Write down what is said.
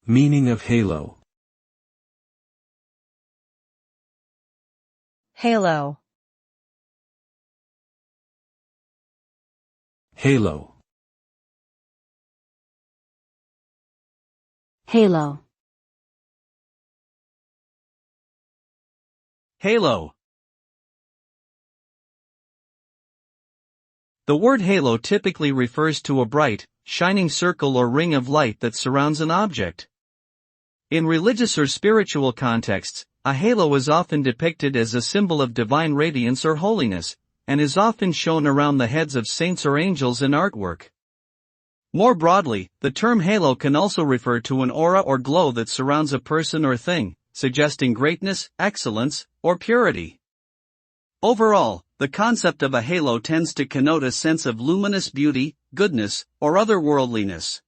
Meaning of halo. Halo. Halo. Halo. Halo. The word halo typically refers to a bright, shining circle or ring of light that surrounds an object. In religious or spiritual contexts, a halo is often depicted as a symbol of divine radiance or holiness, and is often shown around the heads of saints or angels in artwork. More broadly, the term halo can also refer to an aura or glow that surrounds a person or thing, suggesting greatness, excellence, or purity. Overall, the concept of a halo tends to connote a sense of luminous beauty, goodness, or otherworldliness.